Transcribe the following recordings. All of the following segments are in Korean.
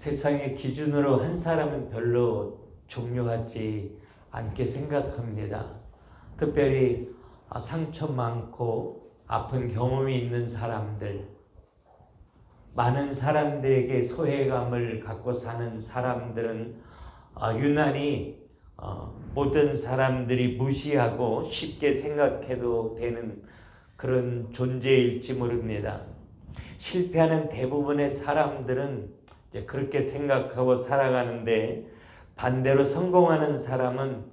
세상의 기준으로 한 사람은 별로 중요하지 않게 생각합니다. 특별히 상처 많고 아픈 경험이 있는 사람들, 많은 사람들에게 소외감을 갖고 사는 사람들은 유난히 모든 사람들이 무시하고 쉽게 생각해도 되는 그런 존재일지 모릅니다. 실패하는 대부분의 사람들은 그렇게 생각하고 살아가는데, 반대로 성공하는 사람은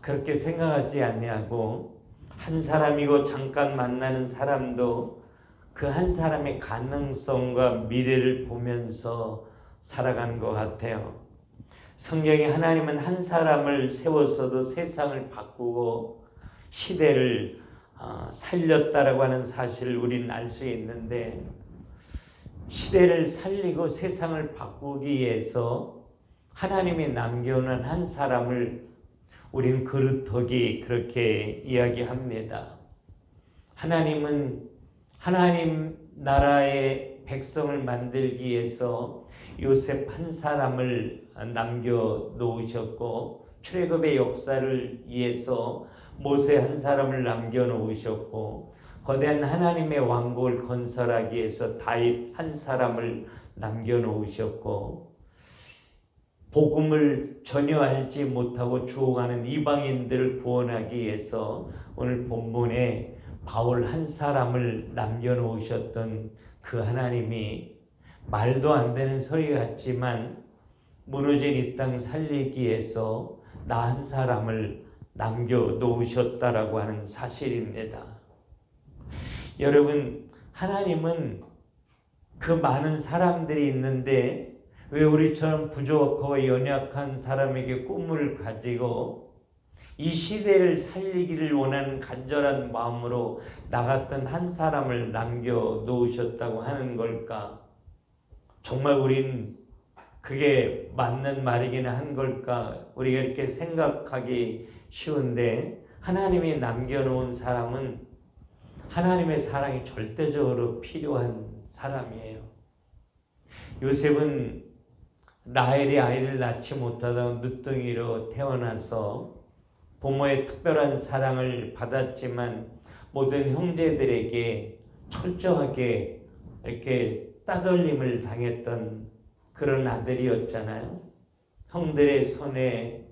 그렇게 생각하지 아니하고, 한 사람이고 잠깐 만나는 사람도 그 한 사람의 가능성과 미래를 보면서 살아가는 것 같아요. 성경에 하나님은 한 사람을 세워서도 세상을 바꾸고 시대를 살렸다라고 하는 사실을 우리는 알 수 있는데, 시대를 살리고 세상을 바꾸기 위해서 하나님이 남겨놓은 한 사람을 우리는 그루터기 그렇게 이야기합니다. 하나님은 하나님 나라의 백성을 만들기 위해서 요셉 한 사람을 남겨놓으셨고, 출애굽의 역사를 위해서 모세 한 사람을 남겨놓으셨고, 거대한 하나님의 왕국을 건설하기 위해서 다윗 한 사람을 남겨놓으셨고, 복음을 전혀 알지 못하고 주옥하는 이방인들을 구원하기 위해서 오늘 본문에 바울 한 사람을 남겨놓으셨던 그 하나님이 말도 안 되는 소리 같지만 무너진 이 땅 살리기 위해서 나 한 사람을 남겨놓으셨다라고 하는 사실입니다. 여러분, 하나님은 그 많은 사람들이 있는데 왜 우리처럼 부족하고 연약한 사람에게 꿈을 가지고 이 시대를 살리기를 원하는 간절한 마음으로 나 같은 한 사람을 남겨놓으셨다고 하는 걸까? 정말 우린 그게 맞는 말이기는 한 걸까? 우리가 이렇게 생각하기 쉬운데, 하나님이 남겨놓은 사람은 하나님의 사랑이 절대적으로 필요한 사람이에요. 요셉은 라헬이 아이를 낳지 못하다 늦둥이로 태어나서 부모의 특별한 사랑을 받았지만 모든 형제들에게 철저하게 이렇게 따돌림을 당했던 그런 아들이었잖아요. 형들의 손에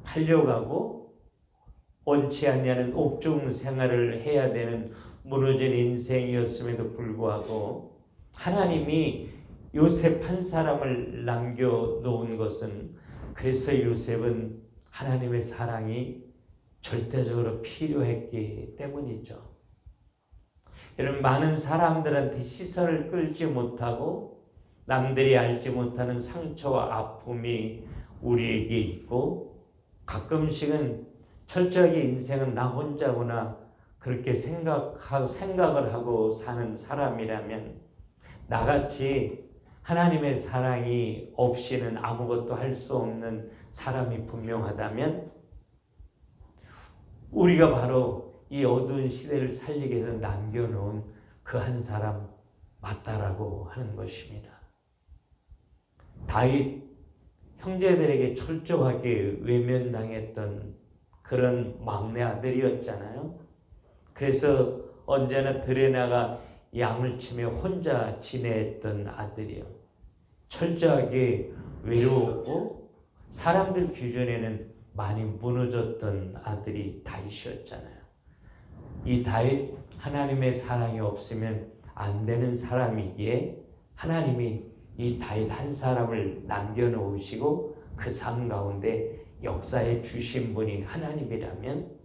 팔려가고 원치 않냐는 옥중 생활을 해야 되는 무너진 인생이었음에도 불구하고 하나님이 요셉 한 사람을 남겨놓은 것은, 그래서 요셉은 하나님의 사랑이 절대적으로 필요했기 때문이죠. 여러분, 많은 사람들한테 시선을 끌지 못하고 남들이 알지 못하는 상처와 아픔이 우리에게 있고, 가끔씩은 철저하게 인생은 나 혼자구나 그렇게 생각을 하고 사는 사람이라면, 나같이 하나님의 사랑이 없이는 아무것도 할 수 없는 사람이 분명하다면, 우리가 바로 이 어두운 시대를 살리기 위해서 남겨놓은 그 한 사람 맞다라고 하는 것입니다. 다윗 형제들에게 철저하게 외면당했던 그런 막내 아들이었잖아요. 그래서 언제나 들에 나가 양을 치며 혼자 지내던 아들이요. 철저하게 외로웠고 사람들 기준에는 많이 무너졌던 아들이 다윗이었잖아요. 이 다윗, 하나님의 사랑이 없으면 안 되는 사람이기에 하나님이 이 다윗 한 사람을 남겨놓으시고 그 삶 가운데 역사에 주신 분이 하나님이라면,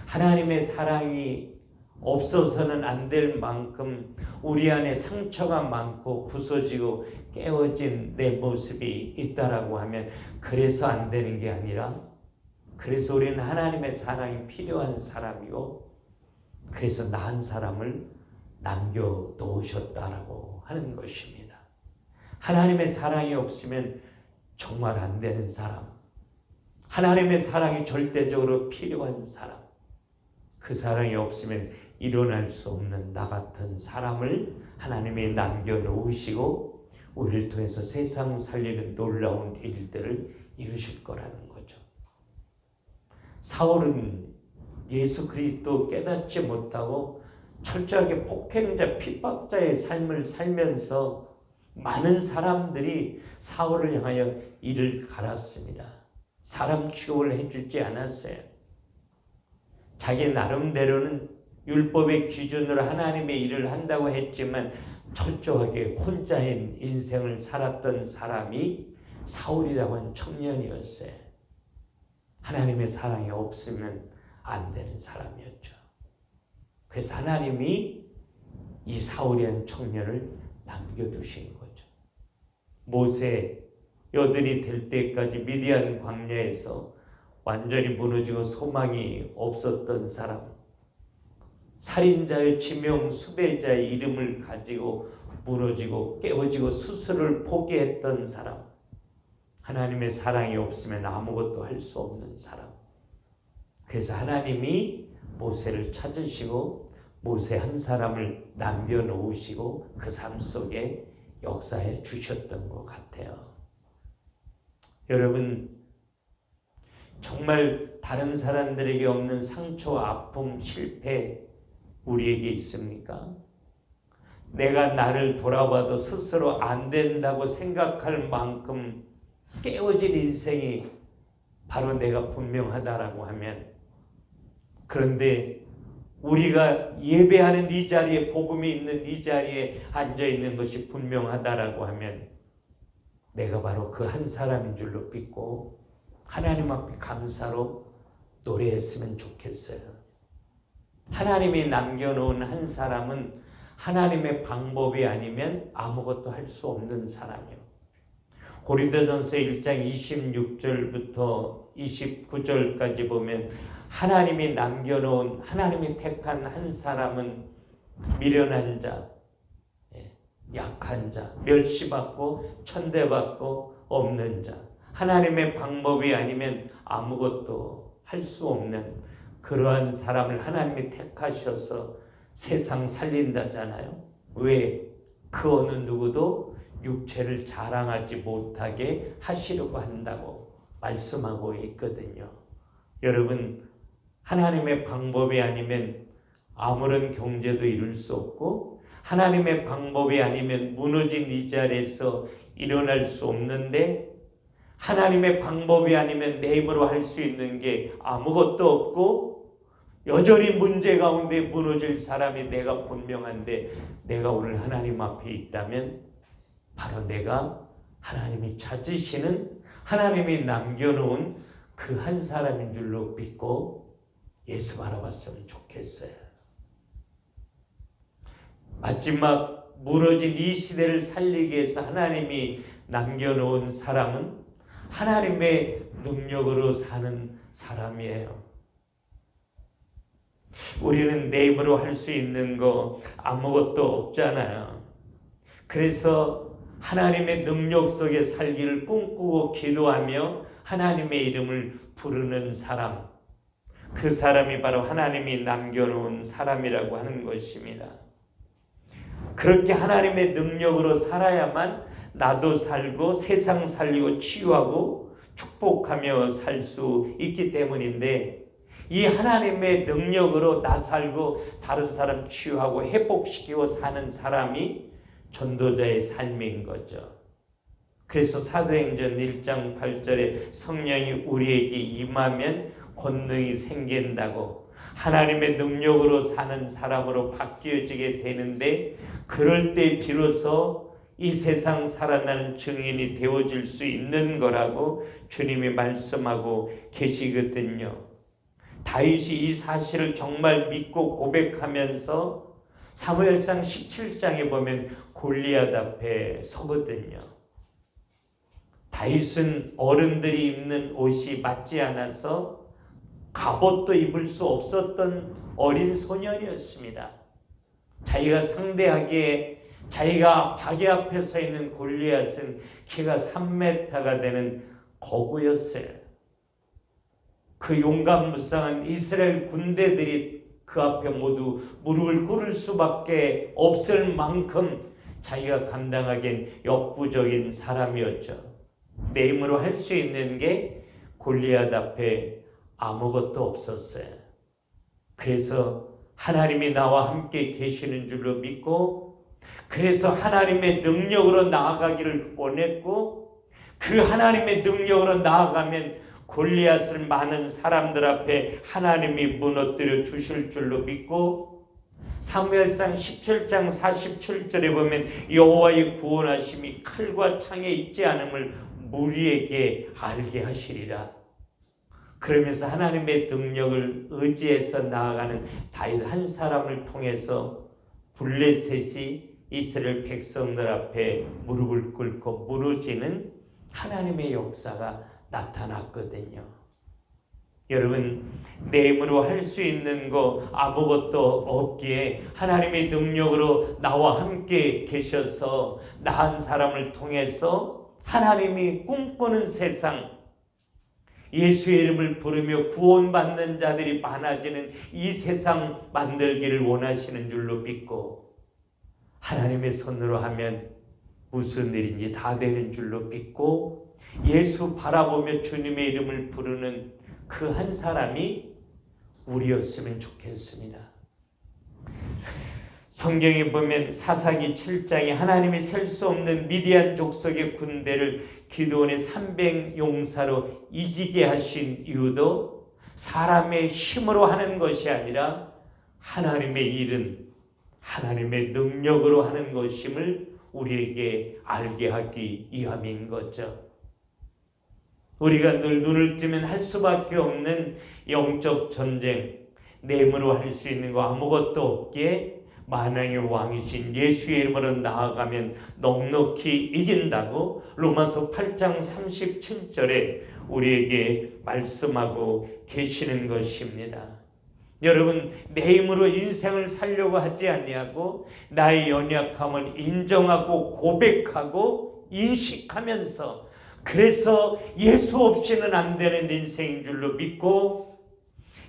하나님의 사랑이 없어서는 안 될 만큼 우리 안에 상처가 많고 부서지고 깨어진 내 모습이 있다라고 하면, 그래서 안 되는 게 아니라, 그래서 우리는 하나님의 사랑이 필요한 사람이고, 그래서 나 한 사람을 남겨놓으셨다라고 하는 것입니다. 하나님의 사랑이 없으면 정말 안 되는 사람, 하나님의 사랑이 절대적으로 필요한 사람, 그 사랑이 없으면 일어날 수 없는 나 같은 사람을 하나님이 남겨놓으시고 우리를 통해서 세상 살리는 놀라운 일들을 이루실 거라는 거죠. 사울은 예수 그리스도 깨닫지 못하고 철저하게 폭행자, 핍박자의 삶을 살면서 많은 사람들이 사울을 향하여 이를 갈았습니다. 사람 취급을 해주지 않았어요. 자기 나름대로는 율법의 기준으로 하나님의 일을 한다고 했지만 철저하게 혼자인 인생을 살았던 사람이 사울이라고 하는 청년이었어요. 하나님의 사랑이 없으면 안 되는 사람이었죠. 그래서 하나님이 이 사울이라는 청년을 남겨두신 거죠. 모세 여든이 될 때까지 미디안 광야에서 완전히 무너지고 소망이 없었던 사람, 살인자의 지명 수배자의 이름을 가지고 무너지고 깨어지고 스스로를 포기했던 사람, 하나님의 사랑이 없으면 아무것도 할 수 없는 사람. 그래서 하나님이 모세를 찾으시고 모세 한 사람을 남겨놓으시고 그 삶 속에 역사해 주셨던 것 같아요. 여러분, 정말 다른 사람들에게 없는 상처, 아픔, 실패 우리에게 있습니까? 내가 나를 돌아봐도 스스로 안 된다고 생각할 만큼 깨어진 인생이 바로 내가 분명하다라고 하면, 그런데 우리가 예배하는 이 자리에, 복음이 있는 이 자리에 앉아있는 것이 분명하다라고 하면 내가 바로 그 한 사람인 줄로 믿고 하나님 앞에 감사로 노래했으면 좋겠어요. 하나님이 남겨놓은 한 사람은 하나님의 방법이 아니면 아무것도 할 수 없는 사람이에요. 고린도전서 1장 26절부터 29절까지 보면 하나님이 남겨놓은, 하나님이 택한 한 사람은 미련한 자, 약한 자, 멸시받고 천대받고 없는 자, 하나님의 방법이 아니면 아무것도 할 수 없는 그러한 사람을 하나님이 택하셔서 세상 살린다잖아요. 왜? 그 어느 누구도 육체를 자랑하지 못하게 하시려고 한다고 말씀하고 있거든요. 여러분, 하나님의 방법이 아니면 아무런 경제도 이룰 수 없고 하나님의 방법이 아니면 무너진 이 자리에서 일어날 수 없는데, 하나님의 방법이 아니면 내 힘으로 할 수 있는 게 아무것도 없고 여전히 문제 가운데 무너질 사람이 내가 분명한데, 내가 오늘 하나님 앞에 있다면 바로 내가 하나님이 찾으시는, 하나님이 남겨놓은 그 한 사람인 줄로 믿고 예수 바라봤으면 좋겠어요. 마지막 무너진 이 시대를 살리기 위해서 하나님이 남겨놓은 사람은 하나님의 능력으로 사는 사람이에요. 우리는 내 힘으로 할 수 있는 거 아무것도 없잖아요. 그래서 하나님의 능력 속에 살기를 꿈꾸고 기도하며 하나님의 이름을 부르는 사람, 그 사람이 바로 하나님이 남겨놓은 사람이라고 하는 것입니다. 그렇게 하나님의 능력으로 살아야만 나도 살고 세상 살리고 치유하고 축복하며 살 수 있기 때문인데, 이 하나님의 능력으로 나 살고 다른 사람 치유하고 회복시키고 사는 사람이 전도자의 삶인 거죠. 그래서 사도행전 1장 8절에 성령이 우리에게 임하면 권능이 생긴다고, 하나님의 능력으로 사는 사람으로 바뀌어지게 되는데, 그럴 때 비로소 이 세상 살아나는 증인이 되어질 수 있는 거라고 주님이 말씀하고 계시거든요. 다윗이 이 사실을 정말 믿고 고백하면서 사무엘상 17장에 보면 골리앗 앞에 서거든요. 다윗은 어른들이 입는 옷이 맞지 않아서 갑옷도 입을 수 없었던 어린 소년이었습니다. 자기가 상대하기에 자기 앞에 서 있는 골리앗은 키가 3m가 되는 거구였어요. 그 용감무쌍한 이스라엘 군대들이 그 앞에 모두 무릎을 꿇을 수밖에 없을 만큼 자기가 감당하기엔 역부족인 사람이었죠. 내 힘으로 할 수 있는 게 골리앗 앞에 아무것도 없었어요. 그래서 하나님이 나와 함께 계시는 줄로 믿고, 그래서 하나님의 능력으로 나아가기를 원했고, 그 하나님의 능력으로 나아가면 골리앗을 많은 사람들 앞에 하나님이 무너뜨려 주실 줄로 믿고, 사무엘상 17장 47절에 보면 여호와의 구원하심이 칼과 창에 있지 않음을 무리에게 알게 하시리라. 그러면서 하나님의 능력을 의지해서 나아가는 다윗 한 사람을 통해서 블레셋이 이스라엘 백성들 앞에 무릎을 꿇고 무너지는 하나님의 역사가 나타났거든요. 여러분, 내 힘으로 할 수 있는 거 아무것도 없기에 하나님의 능력으로 나와 함께 계셔서 나 한 사람을 통해서 하나님이 꿈꾸는 세상, 예수의 이름을 부르며 구원받는 자들이 많아지는 이 세상 만들기를 원하시는 줄로 믿고, 하나님의 손으로 하면 무슨 일인지 다 되는 줄로 믿고, 예수 바라보며 주님의 이름을 부르는 그 한 사람이 우리였으면 좋겠습니다. 성경에 보면 사사기 7장에 하나님이 셀 수 없는 미디안 족속의 군대를 기드온의 300용사로 이기게 하신 이유도 사람의 힘으로 하는 것이 아니라 하나님의 일은 하나님의 능력으로 하는 것임을 우리에게 알게 하기 위함인 거죠. 우리가 늘 눈을 뜨면 할 수밖에 없는 영적 전쟁, 내 힘으로 할 수 있는 거 아무것도 없기에 만왕의 왕이신 예수의 이름으로 나아가면 넉넉히 이긴다고 로마서 8장 37절에 우리에게 말씀하고 계시는 것입니다. 여러분, 내 힘으로 인생을 살려고 하지 아니하고 나의 연약함을 인정하고 고백하고 인식하면서, 그래서 예수 없이는 안 되는 인생인 줄로 믿고,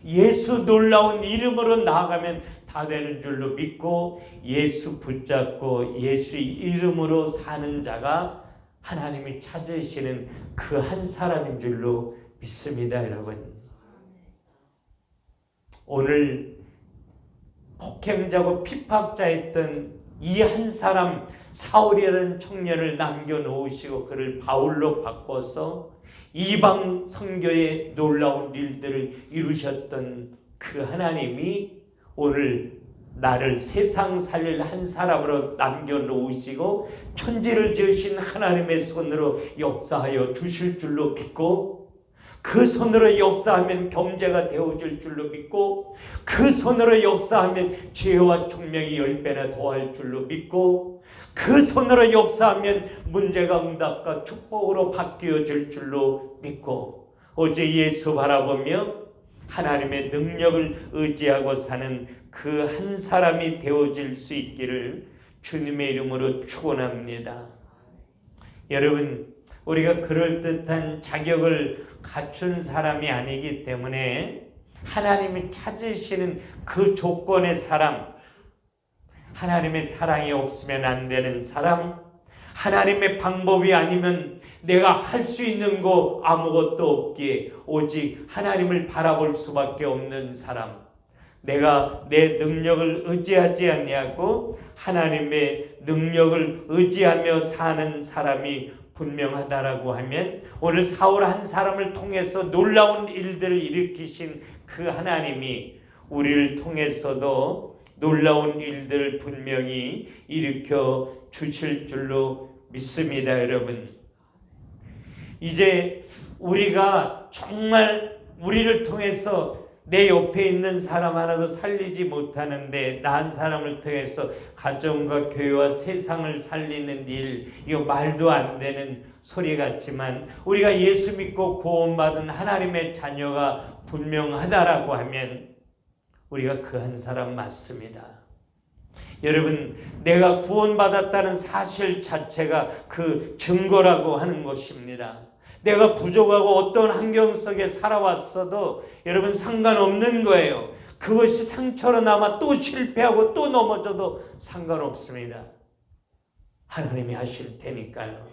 예수 놀라운 이름으로 나아가면 다 되는 줄로 믿고, 예수 붙잡고 예수 이름으로 사는 자가 하나님이 찾으시는 그 한 사람인 줄로 믿습니다. 여러분, 오늘 폭행자고 핍박자였던 이 한 사람 사울이라는 청년을 남겨놓으시고 그를 바울로 바꿔서 이방 선교의 놀라운 일들을 이루셨던 그 하나님이 오늘 나를 세상 살릴 한 사람으로 남겨놓으시고 천지를 지으신 하나님의 손으로 역사하여 주실 줄로 믿고, 그 손으로 역사하면 경제가 되어줄 줄로 믿고, 그 손으로 역사하면 지혜와 총명이 10배나 더할 줄로 믿고, 그 손으로 역사하면 문제가 응답과 축복으로 바뀌어질 줄로 믿고, 오직 예수 바라보며 하나님의 능력을 의지하고 사는 그 한 사람이 되어질 수 있기를 주님의 이름으로 축원합니다. 여러분, 우리가 그럴듯한 자격을 갖춘 사람이 아니기 때문에 하나님이 찾으시는 그 조건의 사람, 하나님의 사랑이 없으면 안 되는 사람, 하나님의 방법이 아니면 내가 할 수 있는 거 아무것도 없기에 오직 하나님을 바라볼 수밖에 없는 사람, 내가 내 능력을 의지하지 아니하고 하나님의 능력을 의지하며 사는 사람이 분명하다라고 하면, 오늘 사울 한 사람을 통해서 놀라운 일들을 일으키신 그 하나님이 우리를 통해서도 놀라운 일들을 분명히 일으켜 주실 줄로 믿습니다. 여러분, 이제 우리가 정말 우리를 통해서 내 옆에 있는 사람 하나도 살리지 못하는데 나 한 사람을 통해서 가정과 교회와 세상을 살리는 일, 이거 말도 안 되는 소리 같지만 우리가 예수 믿고 구원받은 하나님의 자녀가 분명하다라고 하면 우리가 그 한 사람 맞습니다. 여러분, 내가 구원받았다는 사실 자체가 그 증거라고 하는 것입니다. 내가 부족하고 어떤 환경 속에 살아왔어도 여러분 상관없는 거예요. 그것이 상처로 남아 또 실패하고 또 넘어져도 상관없습니다. 하나님이 하실 테니까요.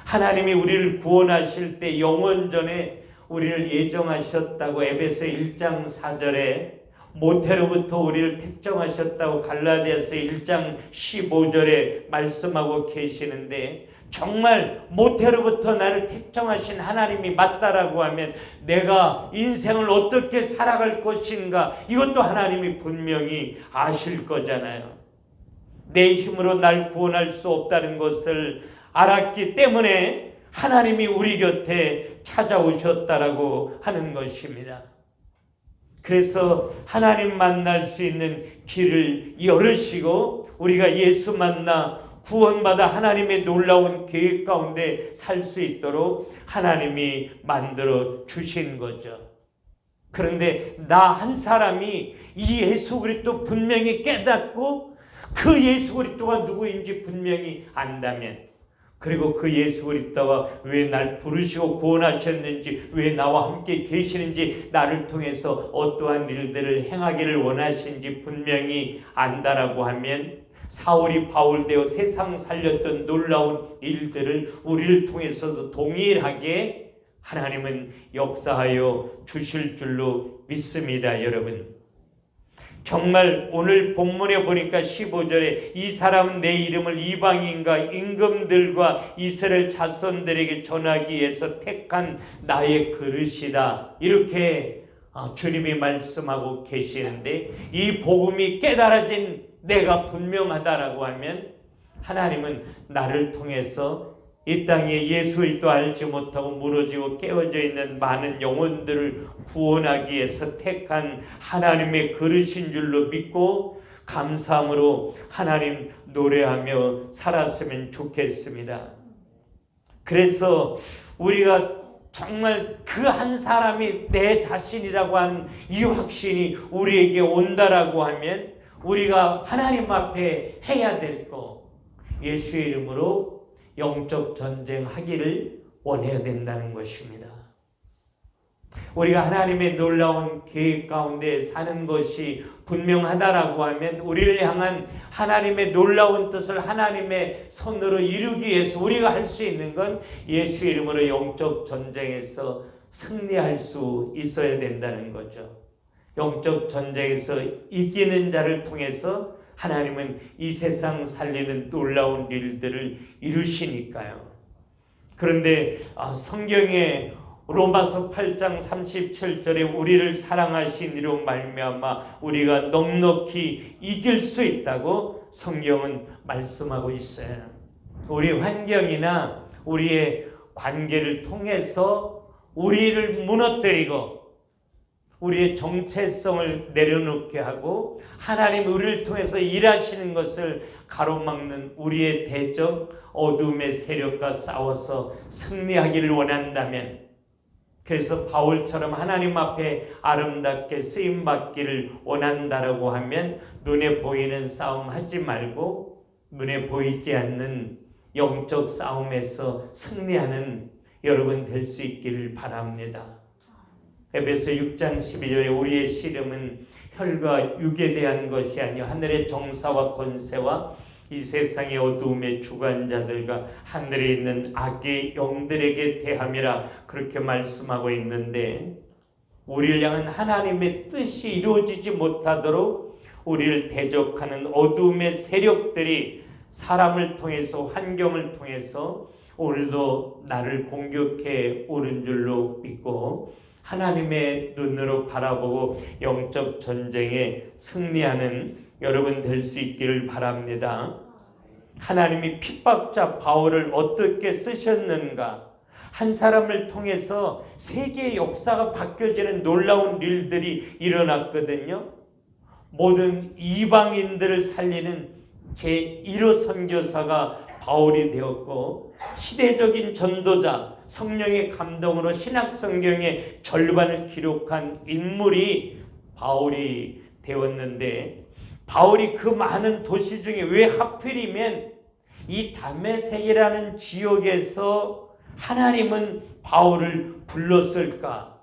하나님이 우리를 구원하실 때 영원전에 우리를 예정하셨다고 에베소 1장 4절에, 모태로부터 우리를 택정하셨다고 갈라디아서 1장 15절에 말씀하고 계시는데, 정말 모태로부터 나를 택정하신 하나님이 맞다라고 하면 내가 인생을 어떻게 살아갈 것인가, 이것도 하나님이 분명히 아실 거잖아요. 내 힘으로 날 구원할 수 없다는 것을 알았기 때문에 하나님이 우리 곁에 찾아오셨다라고 하는 것입니다. 그래서 하나님 만날 수 있는 길을 열으시고 우리가 예수 만나 구원받아 하나님의 놀라운 계획 가운데 살 수 있도록 하나님이 만들어 주신 거죠. 그런데 나 한 사람이 이 예수 그리스도 분명히 깨닫고 그 예수 그리스도가 누구인지 분명히 안다면, 그리고 그 예수 그리스도가 왜 날 부르시고 구원하셨는지, 왜 나와 함께 계시는지, 나를 통해서 어떠한 일들을 행하기를 원하시는지 분명히 안다라고 하면, 사울이 바울 되어 세상 살렸던 놀라운 일들을 우리를 통해서도 동일하게 하나님은 역사하여 주실 줄로 믿습니다. 여러분, 정말 오늘 본문에 보니까 15절에 이 사람은 내 이름을 이방인과 임금들과 이스라엘 자손들에게 전하기 위해서 택한 나의 그릇이다, 이렇게 주님이 말씀하고 계시는데, 이 복음이 깨달아진 내가 분명하다라고 하면 하나님은 나를 통해서 이 땅에 예수 그리스도 알지 못하고 무너지고 깨어져 있는 많은 영혼들을 구원하기 위해서 택한 하나님의 그릇인 줄로 믿고 감사함으로 하나님 노래하며 살았으면 좋겠습니다. 그래서 우리가 정말 그 한 사람이 내 자신이라고 하는 이 확신이 우리에게 온다라고 하면 우리가 하나님 앞에 해야 될 거, 예수의 이름으로 영적 전쟁 하기를 원해야 된다는 것입니다. 우리가 하나님의 놀라운 계획 가운데 사는 것이 분명하다라고 하면 우리를 향한 하나님의 놀라운 뜻을 하나님의 손으로 이루기 위해서 우리가 할 수 있는 건 예수의 이름으로 영적 전쟁에서 승리할 수 있어야 된다는 거죠. 영적 전쟁에서 이기는 자를 통해서 하나님은 이 세상 살리는 놀라운 일들을 이루시니까요. 그런데 성경에 로마서 8장 37절에 우리를 사랑하신 이로 말미암아 우리가 넉넉히 이길 수 있다고 성경은 말씀하고 있어요. 우리 환경이나 우리의 관계를 통해서 우리를 무너뜨리고 우리의 정체성을 내려놓게 하고 하나님 우리를 통해서 일하시는 것을 가로막는 우리의 대적 어둠의 세력과 싸워서 승리하기를 원한다면, 그래서 바울처럼 하나님 앞에 아름답게 쓰임받기를 원한다라고 하면 눈에 보이는 싸움 하지 말고 눈에 보이지 않는 영적 싸움에서 승리하는 여러분 될 수 있기를 바랍니다. 에베소 6장 12절에 우리의 씨름은 혈과 육에 대한 것이 아니요 하늘의 정사와 권세와 이 세상의 어두움의 주관자들과 하늘에 있는 악의 영들에게 대함이라, 그렇게 말씀하고 있는데, 우리를 향한 하나님의 뜻이 이루어지지 못하도록 우리를 대적하는 어두움의 세력들이 사람을 통해서 환경을 통해서 오늘도 나를 공격해 오는 줄로 믿고 하나님의 눈으로 바라보고 영적 전쟁에 승리하는 여러분 될 수 있기를 바랍니다. 하나님이 핍박자 바울을 어떻게 쓰셨는가? 한 사람을 통해서 세계의 역사가 바뀌어지는 놀라운 일들이 일어났거든요. 모든 이방인들을 살리는 제1호 선교사가 바울이 되었고, 시대적인 전도자, 성령의 감동으로 신약성경의 절반을 기록한 인물이 바울이 되었는데, 바울이 그 많은 도시 중에 왜 하필이면 이 다메섹이라는 지역에서 하나님은 바울을 불렀을까?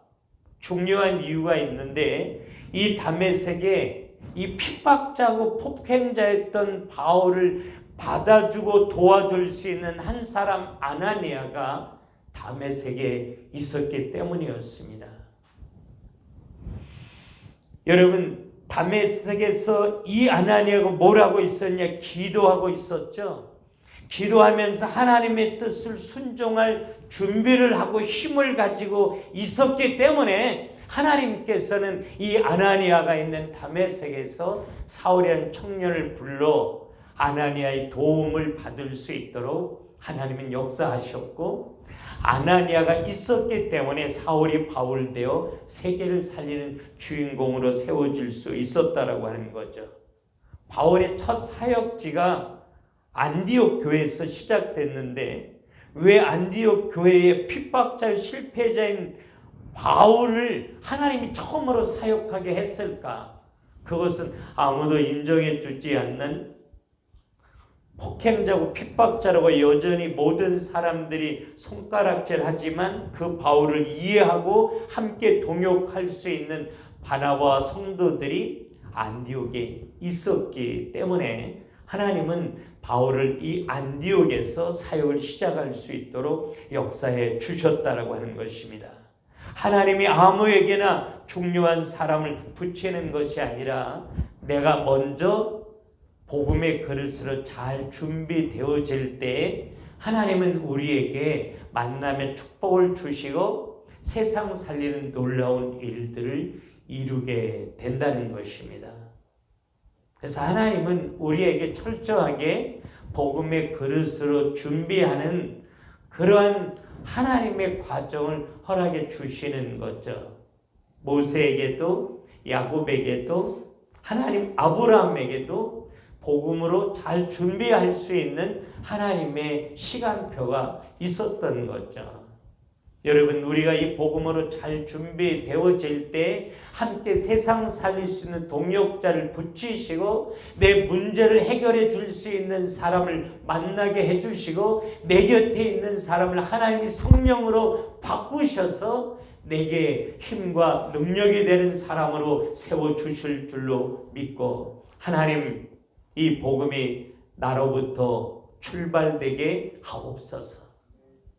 중요한 이유가 있는데, 이 다메섹에 이 핍박자고 폭행자였던 바울을 받아주고 도와줄 수 있는 한 사람 아나니아가 다메섹에 있었기 때문이었습니다. 여러분, 다메섹에서 이 아나니아가 뭘 하고 있었냐? 기도하고 있었죠. 기도하면서 하나님의 뜻을 순종할 준비를 하고 힘을 가지고 있었기 때문에 하나님께서는 이 아나니아가 있는 다메섹에서 사울이라는 청년을 불러 아나니아의 도움을 받을 수 있도록 하나님은 역사하셨고, 아나니아가 있었기 때문에 사울이 바울 되어 세계를 살리는 주인공으로 세워질 수 있었다라고 하는 거죠. 바울의 첫 사역지가 안디옥 교회에서 시작됐는데 왜 안디옥 교회의 핍박자 실패자인 바울을 하나님이 처음으로 사역하게 했을까? 그것은 아무도 인정해 주지 않는 폭행자고 핍박자라고 여전히 모든 사람들이 손가락질하지만 그 바울을 이해하고 함께 동역할 수 있는 바나바와 성도들이 안디옥에 있었기 때문에 하나님은 바울을 이 안디옥에서 사역을 시작할 수 있도록 역사해 주셨다라고 하는 것입니다. 하나님이 아무에게나 중요한 사람을 붙이는 것이 아니라 내가 먼저 복음의 그릇으로 잘 준비되어질 때 하나님은 우리에게 만남의 축복을 주시고 세상 살리는 놀라운 일들을 이루게 된다는 것입니다. 그래서 하나님은 우리에게 철저하게 복음의 그릇으로 준비하는 그러한 하나님의 과정을 허락해 주시는 거죠. 모세에게도 야곱에게도 하나님 아브라함에게도 복음으로 잘 준비할 수 있는 하나님의 시간표가 있었던 거죠. 여러분, 우리가 이 복음으로 잘 준비되어질 때 함께 세상 살릴 수 있는 동역자를 붙이시고 내 문제를 해결해 줄 수 있는 사람을 만나게 해주시고 내 곁에 있는 사람을 하나님이 성령으로 바꾸셔서 내게 힘과 능력이 되는 사람으로 세워주실 줄로 믿고, 하나님 이 복음이 나로부터 출발되게 하옵소서.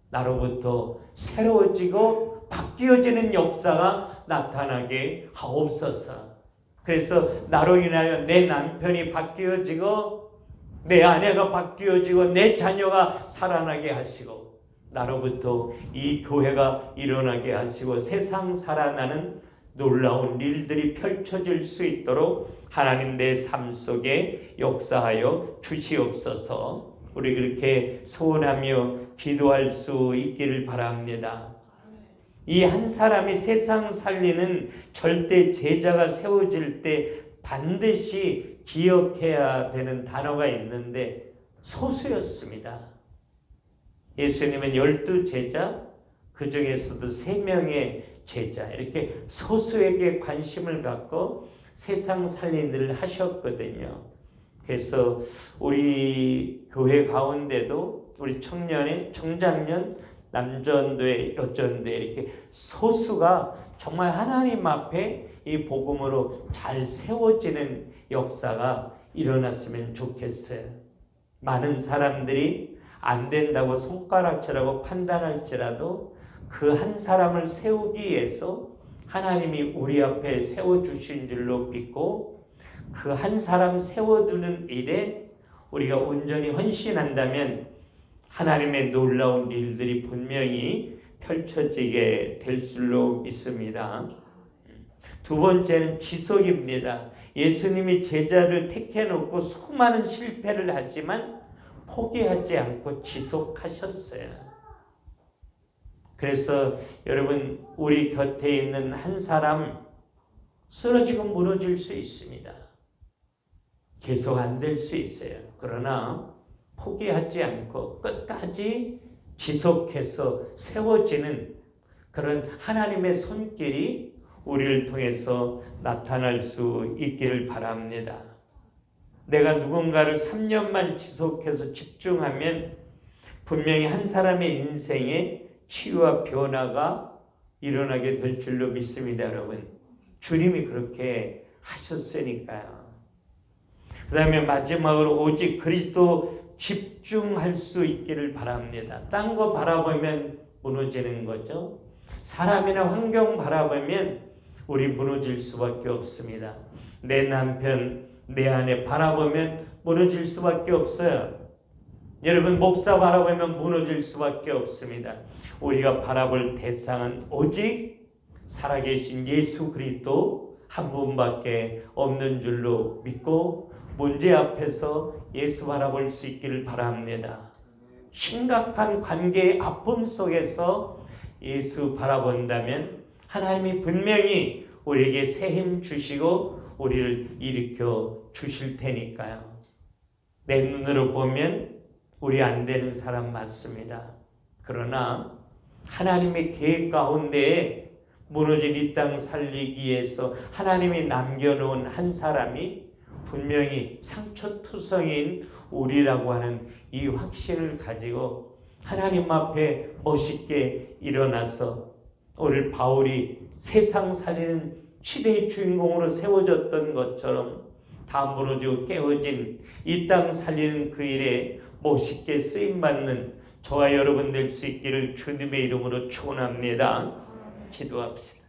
나로부터 새로워지고 바뀌어지는 역사가 나타나게 하옵소서. 그래서 나로 인하여 내 남편이 바뀌어지고 내 아내가 바뀌어지고 내 자녀가 살아나게 하시고 나로부터 이 교회가 일어나게 하시고 세상 살아나는 놀라운 일들이 펼쳐질 수 있도록 하나님 내 삶 속에 역사하여 주시옵소서. 우리 그렇게 소원하며 기도할 수 있기를 바랍니다. 이 한 사람이 세상 살리는 절대 제자가 세워질 때 반드시 기억해야 되는 단어가 있는데 소수였습니다. 예수님은 12제자, 그 중에서도 3명의 제자, 이렇게 소수에게 관심을 갖고 세상 살리는 일을 하셨거든요. 그래서 우리 교회 가운데도 우리 청년의 청장년, 남전도회, 여전도회 이렇게 소수가 정말 하나님 앞에 이 복음으로 잘 세워지는 역사가 일어났으면 좋겠어요. 많은 사람들이 안 된다고 손가락질하고 판단할지라도 그 한 사람을 세우기 위해서 하나님이 우리 앞에 세워주신 줄로 믿고 그 한 사람 세워두는 일에 우리가 온전히 헌신한다면 하나님의 놀라운 일들이 분명히 펼쳐지게 될 줄로 믿습니다. 두 번째는 지속입니다. 예수님이 제자를 택해놓고 수많은 실패를 하지만 포기하지 않고 지속하셨어요. 그래서 여러분, 우리 곁에 있는 한 사람 쓰러지고 무너질 수 있습니다. 계속 안 될 수 있어요. 그러나 포기하지 않고 끝까지 지속해서 세워지는 그런 하나님의 손길이 우리를 통해서 나타날 수 있기를 바랍니다. 내가 누군가를 3년만 지속해서 집중하면 분명히 한 사람의 인생에 치유와 변화가 일어나게 될 줄로 믿습니다, 여러분. 주님이 그렇게 하셨으니까요. 그 다음에 마지막으로 오직 그리스도 집중할 수 있기를 바랍니다. 딴 거 바라보면 무너지는 거죠. 사람이나 환경 바라보면 우리 무너질 수밖에 없습니다. 내 남편, 내 아내 바라보면 무너질 수밖에 없어요. 여러분 목사 바라보면 무너질 수밖에 없습니다. 우리가 바라볼 대상은 오직 살아계신 예수 그리스도 한 분밖에 없는 줄로 믿고 문제 앞에서 예수 바라볼 수 있기를 바랍니다. 심각한 관계의 아픔 속에서 예수 바라본다면 하나님이 분명히 우리에게 새 힘 주시고 우리를 일으켜 주실 테니까요. 내 눈으로 보면 우리 안 되는 사람 맞습니다. 그러나 하나님의 계획 가운데 무너진 이 땅 살리기 위해서 하나님이 남겨놓은 한 사람이 분명히 상처투성인 우리라고 하는 이 확신을 가지고 하나님 앞에 멋있게 일어나서 오늘 바울이 세상 살리는 시대의 주인공으로 세워졌던 것처럼 다 무너지고 깨어진 이 땅 살리는 그 일에 멋있게 쓰임받는 저와 여러분 될 수 있기를 주님의 이름으로 축원합니다. 기도합시다.